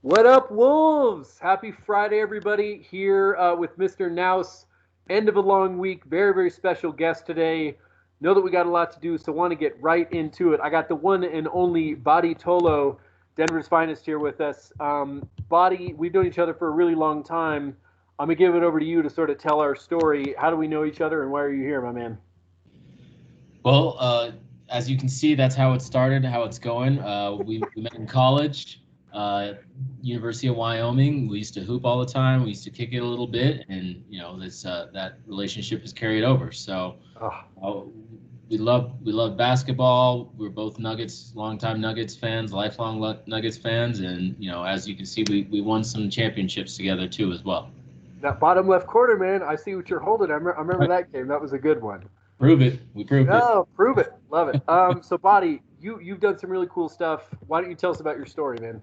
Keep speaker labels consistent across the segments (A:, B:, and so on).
A: What up, Wolves? Happy Friday, everybody. Here with Mr. Nouse. End of a long week. Very, very special guest today. Know that we got a lot to do, so want to get right into it. I got the one and only Body Tolo, Denver's finest, here with us. Body, we've known each other for a really long time. I'm going to give it over to you to sort of tell our story. How do we know each other, and why are you here, my man?
B: Well, as you can see, that's how it started, how it's going. We met in college, uh, University of Wyoming. We used to hoop all the time. We used to kick it a little bit, and this that relationship has carried over. So
A: Oh,
B: uh, we love basketball. We're both Nuggets, longtime Nuggets fans, lifelong Nuggets fans, and as you can see, we won some championships together too as well.
A: that bottom left corner, man. I see what you're holding. I remember
B: Right.
A: that game. That was a good one.
B: Prove it. We proved it.
A: Oh, prove it. Love it. So Body, you've done some really cool stuff. Why don't you tell us about your story, man?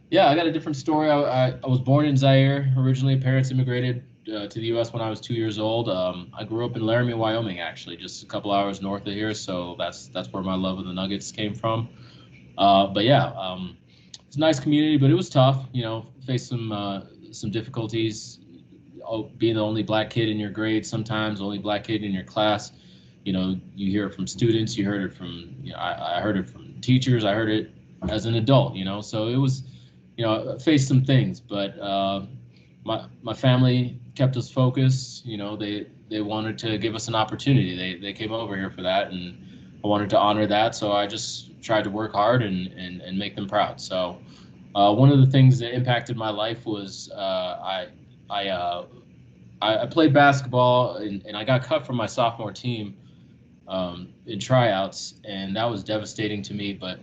B: Yeah, I got a different story. I was born in Zaire originally. Parents immigrated to the U.S. when I was 2 years old. I grew up in Laramie, Wyoming, actually, just a couple hours north of here. So that's where my love of the Nuggets came from. But yeah, it's a nice community, but it was tough. Faced some difficulties. Being the only black kid in your grade, sometimes only black kid in your class. You hear it from students. You heard it from. I heard it from teachers. I heard it as an adult. So it was faced some things, but my family kept us focused. They wanted to give us an opportunity. They came over here for that, and I wanted to honor that. So I just tried to work hard and make them proud. So one of the things that impacted my life was I, uh, I played basketball and I got cut from my sophomore team in tryouts, and that was devastating to me. But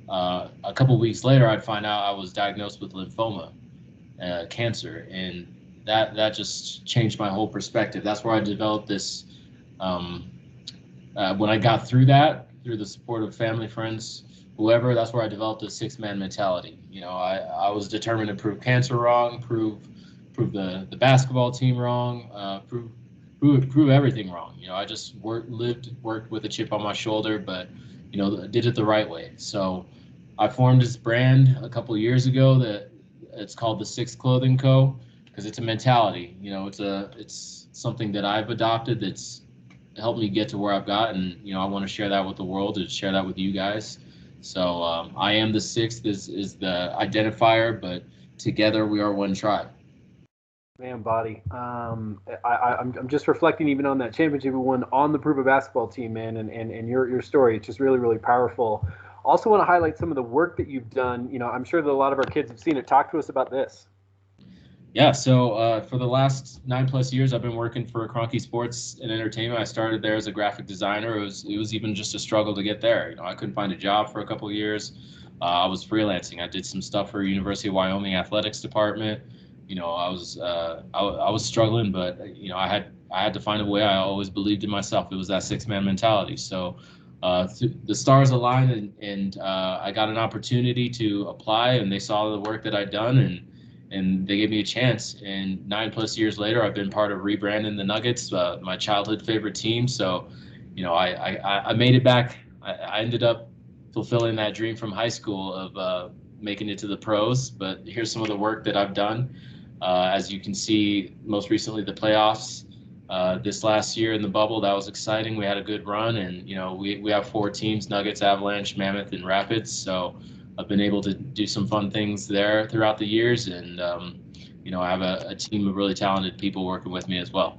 B: a couple weeks later, I'd find out I was diagnosed with lymphoma, cancer, and that just changed my whole perspective. That's where I developed this. Um, when I got through that, through the support of family, friends, whoever, that's where I developed a six-man mentality. I was determined to prove cancer wrong, prove the basketball team wrong, prove everything wrong. I just worked with a chip on my shoulder, but did it the right way. So I formed this brand a couple of years ago that it's called the Six Clothing Co. because it's a mentality. It's something that I've adopted that's helped me get to where I've got, and I want to share that with the world and share that with you guys. So I am the sixth is the identifier, but together we are one tribe.
A: Man, Body. I'm just reflecting even on that championship we won on the Prova basketball team, man, and your story. It's just really, really powerful. Also want to highlight some of the work that you've done. I'm sure that a lot of our kids have seen it. Talk to us about this.
B: Yeah, so for the last 9+ years, I've been working for Cronky Sports and Entertainment. I started there as a graphic designer. It was even just a struggle to get there. I couldn't find a job for a couple of years. I was freelancing. I did some stuff for University of Wyoming athletics department. I was struggling, but I had to find a way. I always believed in myself. It was that six-man mentality. So the stars aligned, and I got an opportunity to apply, and they saw the work that I'd done, and they gave me a chance. And 9+ years later, I've been part of rebranding the Nuggets, my childhood favorite team. So, I made it back. I ended up fulfilling that dream from high school of making it to the pros. But here's some of the work that I've done. As you can see, most recently the playoffs. This last year in the bubble, that was exciting. We had a good run, and we have four teams: Nuggets, Avalanche, Mammoth, and Rapids. So I've been able to do some fun things there throughout the years, and I have a team of really talented people working with me as well.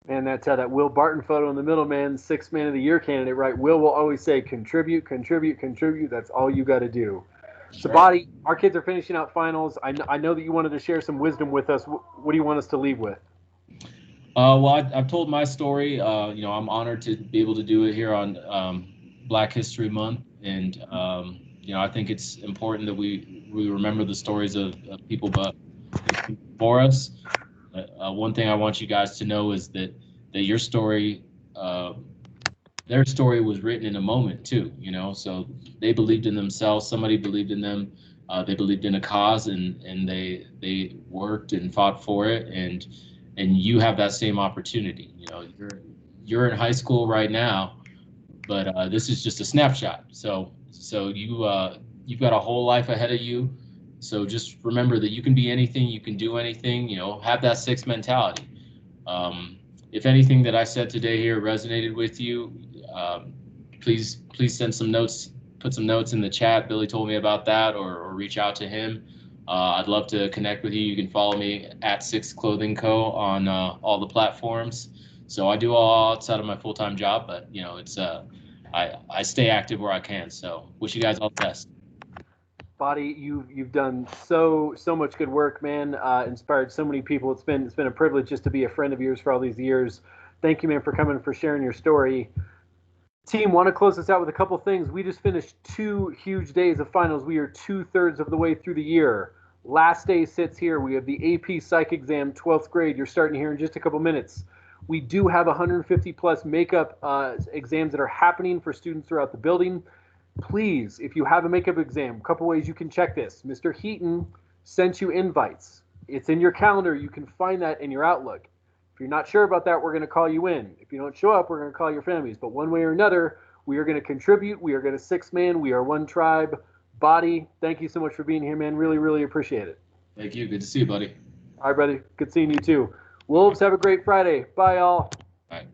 A: And that's how that Will Barton photo in the middle, man, sixth man of the year candidate, right? Will always say, contribute, contribute, contribute. That's all you got to do.
B: That's
A: So,
B: right.
A: Body, our kids are finishing out finals. I know that you wanted to share some wisdom with us. What do you want us to leave with?
B: Well, I've told my story. I'm honored to be able to do it here on Black History Month, and I think it's important that we remember the stories of people before us. One thing I want you guys to know is that your story, their story was written in a moment too. So they believed in themselves. Somebody believed in them. They believed in a cause, and they worked and fought for it. And you have that same opportunity. You're in high school right now, but this is just a snapshot. So you've got a whole life ahead of you. So just remember that you can be anything, you can do anything. Have that six mentality. If anything that I said today here resonated with you, please send some notes, put some notes in the chat. Billy told me about that, or reach out to him. I'd love to connect with you. You can follow me at Six Clothing Co. on all the platforms. So I do all outside of my full-time job, but it's I stay active where I can. So wish you guys all the best.
A: Body, you've done so much good work, man. Inspired so many people. It's been a privilege just to be a friend of yours for all these years. Thank you, man, for coming, for sharing your story. Team, want to close this out with a couple things. We just finished 2 huge days of finals. We are 2/3 of the way through the year. Last day sits here. We have the AP Psych exam, 12th grade. You're starting here in just a couple minutes. We do have 150 plus makeup exams that are happening for students throughout the building. Please, if you have a makeup exam, a couple ways you can check this. Mr. Heaton sent you invites. It's in your calendar. You can find that in your Outlook. If you're not sure about that, we're going to call you in. If you don't show up, we're going to call your families. But one way or another, we are going to contribute. We are going to six-man. We are one tribe. Body, thank you so much for being here, man. Really, really appreciate it.
B: Thank you. Good to see you, buddy.
A: All right, buddy. Good seeing you too. Wolves, have a great Friday. Bye, all.
B: All right.